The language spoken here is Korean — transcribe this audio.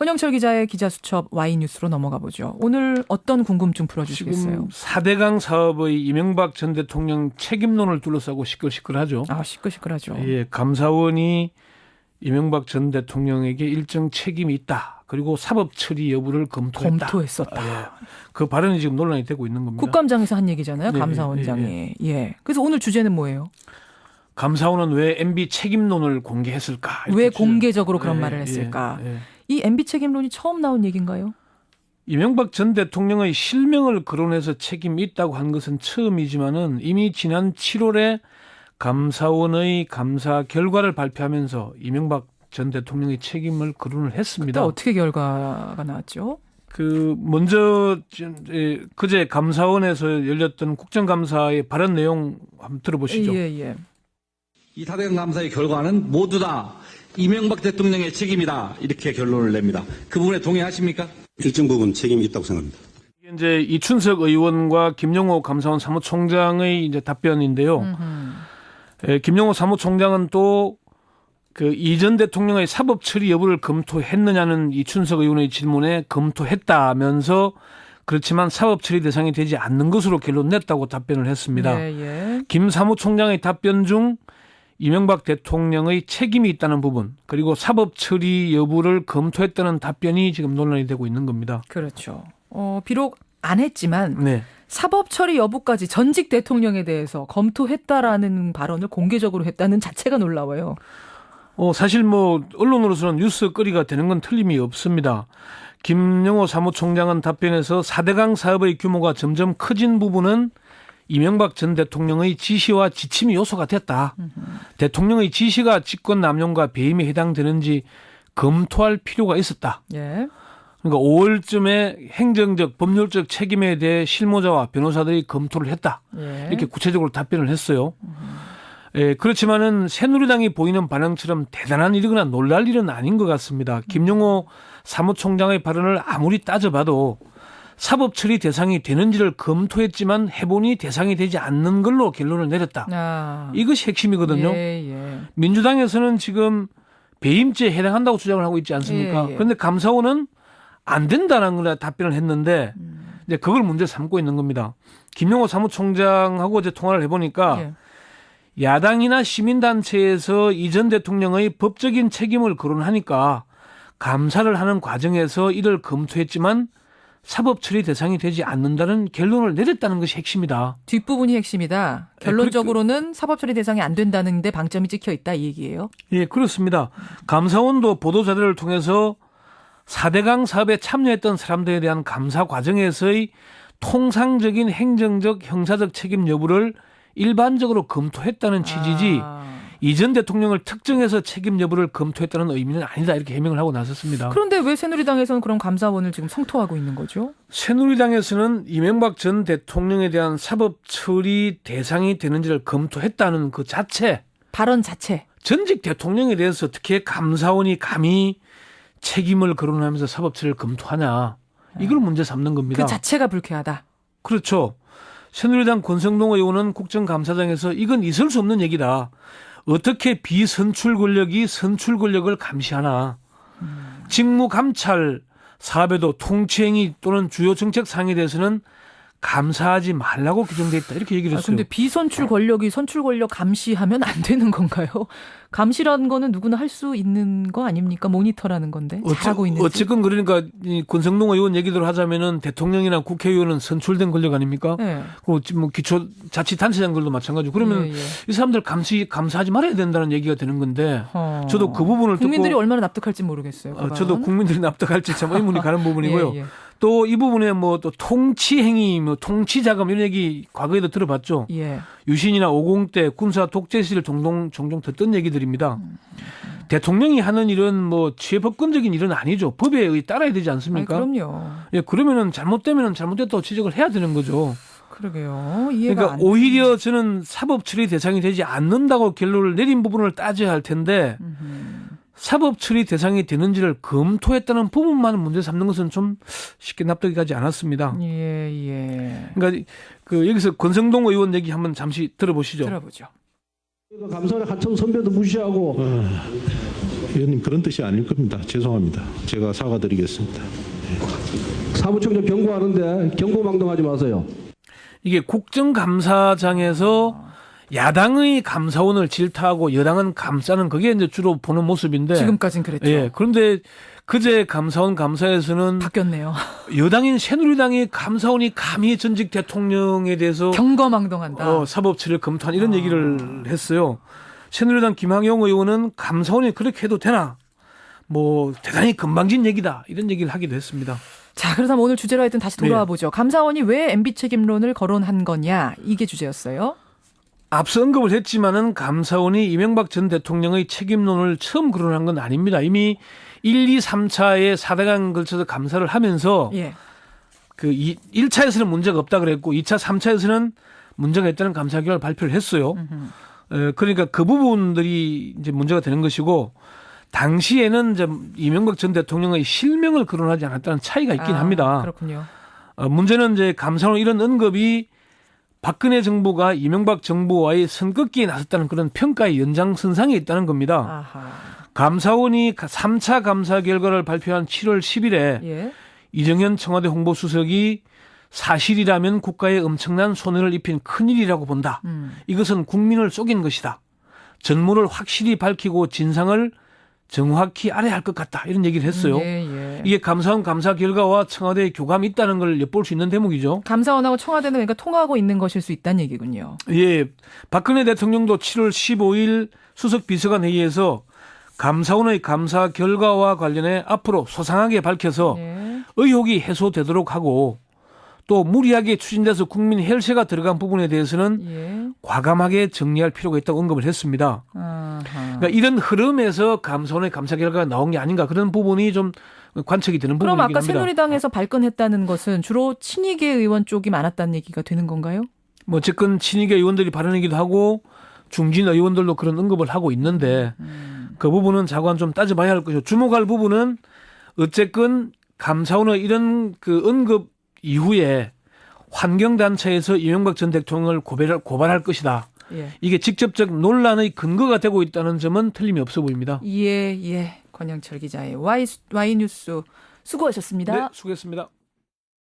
권영철 기자의 기자수첩 Y뉴스로 넘어가 보죠. 오늘 어떤 궁금증 풀어주시겠어요? 지금 4대강 사업의 이명박 전 대통령 책임론을 둘러싸고 시끌시끌하죠. 아, 시끌시끌하죠. 예, 감사원이 이명박 전 대통령에게 일정 책임이 있다. 그리고 사법 처리 여부를 검토했었다. 예, 그 발언이 지금 논란이 되고 있는 겁니다. 국감장에서 한 얘기잖아요. 네, 감사원장이. 예. 그래서 오늘 주제는 뭐예요? 감사원은 왜 MB 책임론을 공개했을까? 왜 공개적으로 그런 말을 했을까? 예. 이 MB 책임론이 처음 나온 얘기인가요? 이명박 전 대통령의 실명을 거론해서 책임이 있다고 한 것은 처음이지만은 이미 지난 7월에 감사원의 감사 결과를 발표하면서 이명박 전 대통령의 책임을 거론을 했습니다. 그때 어떻게 결과가 나왔죠? 먼저 그제 감사원에서 열렸던 국정감사의 발언 내용 한번 들어보시죠. 예. 이 4대강 감사의 결과는 모두 다 이명박 대통령의 책임이다 이렇게 결론을 냅니다. 그 부분에 동의하십니까? 일정 부분 책임이 있다고 생각합니다. 이제 이춘석 의원과 김영호 감사원 사무총장의 이제 답변인데요. 김영호 사무총장은 또 그 이전 대통령의 사법 처리 여부를 검토했느냐는 이춘석 의원의 질문에 검토했다면서 그렇지만 사법 처리 대상이 되지 않는 것으로 결론 냈다고 답변을 했습니다. 예. 김 사무총장의 답변 중 이명박 대통령의 책임이 있다는 부분 그리고 사법 처리 여부를 검토했다는 답변이 지금 논란이 되고 있는 겁니다. 그렇죠. 비록 안 했지만 네. 사법 처리 여부까지 전직 대통령에 대해서 검토했다라는 발언을 공개적으로 했다는 자체가 놀라워요. 사실 언론으로서는 뉴스거리가 되는 건 틀림이 없습니다. 김영호 사무총장은 답변에서 4대강 사업의 규모가 점점 커진 부분은 이명박 전 대통령의 지시와 지침이 요소가 됐다. 대통령의 지시가 직권남용과 배임에 해당되는지 검토할 필요가 있었다. 예. 그러니까 5월쯤에 행정적, 법률적 책임에 대해 실무자와 변호사들이 검토를 했다. 예. 이렇게 구체적으로 답변을 했어요. 예, 그렇지만은 새누리당이 보이는 반응처럼 대단한 일이거나 놀랄 일은 아닌 것 같습니다. 김영호 사무총장의 발언을 아무리 따져봐도 사법 처리 대상이 되는지를 검토했지만 해보니 대상이 되지 않는 걸로 결론을 내렸다. 이것이 핵심이거든요. 예. 민주당에서는 지금 배임죄에 해당한다고 주장을 하고 있지 않습니까? 예. 그런데 감사원은 안 된다는 걸 답변을 했는데 이제 그걸 문제 삼고 있는 겁니다. 김영호 사무총장하고 이제 통화를 해보니까 예. 야당이나 시민단체에서 이전 대통령의 법적인 책임을 거론하니까 감사를 하는 과정에서 이를 검토했지만 사법 처리 대상이 되지 않는다는 결론을 내렸다는 것이 핵심이다. 뒷부분이 핵심이다. 결론적으로는 사법 처리 대상이 안 된다는 데 방점이 찍혀 있다 이 얘기예요. 예, 그렇습니다. 감사원도 보도자료를 통해서 4대강 사업에 참여했던 사람들에 대한 감사 과정에서의 통상적인 행정적, 형사적 책임 여부를 일반적으로 검토했다는 취지지 이전 대통령을 특정해서 책임 여부를 검토했다는 의미는 아니다 이렇게 해명을 하고 나섰습니다. 그런데 왜 새누리당에서는 그런 감사원을 지금 성토하고 있는 거죠? 새누리당에서는 이명박 전 대통령에 대한 사법 처리 대상이 되는지를 검토했다는 그 자체 발언 자체 전직 대통령에 대해서 어떻게 감사원이 감히 책임을 거론하면서 사법 처리를 검토하냐 이걸 문제 삼는 겁니다. 그 자체가 불쾌하다. 그렇죠. 새누리당 권성동 의원은 국정감사장에서 이건 있을 수 없는 얘기다. 어떻게 비선출 권력이 선출 권력을 감시하나. 직무감찰 사업에도 통치행위 또는 주요 정책 사항에 대해서는 감사하지 말라고 규정돼 있다. 이렇게 얘기를 했어요. 근데 비선출 권력이 선출 권력 감시하면 안 되는 건가요? 감시라는 거는 누구나 할 수 있는 거 아닙니까? 모니터라는 건데. 잘하고 있는지. 어쨌건 그러니까 이 권성동 의원 얘기대로 하자면은 대통령이나 국회의원은 선출된 권력 아닙니까? 네. 그리고 기초자치단체장들도 마찬가지고 그러면 이 사람들 감사하지 말아야 된다는 얘기가 되는 건데 저도 그 부분을 국민들이 듣고 얼마나 납득할지 모르겠어요. 저도 국민들이 납득할지 참 의문이 가는 부분이고요. 예. 또 이 부분에 또 통치행위, 통치자금 이런 얘기 과거에도 들어봤죠. 예. 유신이나 50대 군사 독재 시절 종종 듣던 얘기들입니다. 대통령이 하는 일은 취해법권적인 일은 아니죠. 법에 따라야 되지 않습니까? 아니, 그럼요. 예, 그러면은 잘못되면은 잘못됐다고 지적을 해야 되는 거죠. 그러게요. 이해가 그러니까 오히려 저는 사법 처리 대상이 되지 않는다고 결론을 내린 부분을 따져야 할 텐데 사법 처리 대상이 되는지를 검토했다는 부분만 문제 삼는 것은 좀 쉽게 납득이 가지 않았습니다. 예. 그러니까 여기서 권성동 의원 얘기 한번 잠시 들어보시죠. 들어보죠. 감사원의 하청 선배도 무시하고 의원님 그런 뜻이 아닐 겁니다. 죄송합니다. 제가 사과드리겠습니다. 사무총장 경고하는데 경고망동하지 마세요. 이게 국정감사장에서 야당의 감사원을 질타하고 여당은 감싸는 그게 이제 주로 보는 모습인데 지금까진 그랬죠. 예. 그런데 그제 감사원 감사에서는 바뀌었네요. 여당인 새누리당이 감사원이 감히 전직 대통령에 대해서 경거망동한다. 사법처리를 검토한 이런 얘기를 했어요. 새누리당 김학용 의원은 감사원이 그렇게 해도 되나? 뭐 대단히 건방진 얘기다 이런 얘기를 하기도 했습니다. 자, 그렇다면 오늘 주제로 하여튼 다시 돌아와 네. 보죠. 감사원이 왜 MB 책임론을 거론한 거냐 이게 주제였어요. 앞서 언급을 했지만은 감사원이 이명박 전 대통령의 책임론을 처음 거론한 건 아닙니다. 이미 1, 2, 3차에 4대강 걸쳐서 감사를 하면서 예. 그 1차에서는 문제가 없다 그랬고 2차, 3차에서는 문제가 있다는 감사 결과를 발표를 했어요. 그러니까 그 부분들이 이제 문제가 되는 것이고 당시에는 이제 이명박 전 대통령의 실명을 거론하지 않았다는 차이가 있긴 합니다. 그렇군요. 문제는 이제 감사원 이런 언급이 박근혜 정부가 이명박 정부와의 선긋기에 나섰다는 그런 평가의 연장선상에 있다는 겁니다. 아하. 감사원이 3차 감사 결과를 발표한 7월 10일에 예. 이정현 청와대 홍보수석이 사실이라면 국가에 엄청난 손해를 입힌 큰일이라고 본다. 이것은 국민을 속인 것이다. 전모를 확실히 밝히고 진상을 정확히 알아야 할 것 같다. 이런 얘기를 했어요. 예. 이게 감사원 감사 결과와 청와대의 교감이 있다는 걸 엿볼 수 있는 대목이죠. 감사원하고 청와대는 그러니까 통하고 있는 것일 수 있다는 얘기군요. 예, 박근혜 대통령도 7월 15일 수석 비서관 회의에서 감사원의 감사 결과와 관련해 앞으로 소상하게 밝혀서 예. 의혹이 해소되도록 하고 또 무리하게 추진돼서 국민 헬세가 들어간 부분에 대해서는 예. 과감하게 정리할 필요가 있다고 언급을 했습니다. 아하. 그러니까 이런 흐름에서 감사원의 감사 결과가 나온 게 아닌가 그런 부분이 좀 관측이 되는 그럼 부분이긴 아까 합니다. 새누리당에서 발끈했다는 것은 주로 친이계 의원 쪽이 많았다는 얘기가 되는 건가요? 뭐 어쨌건 친이계 의원들이 발언하기도 하고 중진 의원들도 그런 언급을 하고 있는데 그 부분은 자관 좀 따져봐야 할 것이고 주목할 부분은 어쨌건 감사원의 이런 그 언급 이후에 환경단체에서 이명박 전 대통령을 고발할 것이다. 예. 이게 직접적 논란의 근거가 되고 있다는 점은 틀림이 없어 보입니다. 예. 권영철 기자의 와이뉴스 수고하셨습니다. 네, 수고했습니다.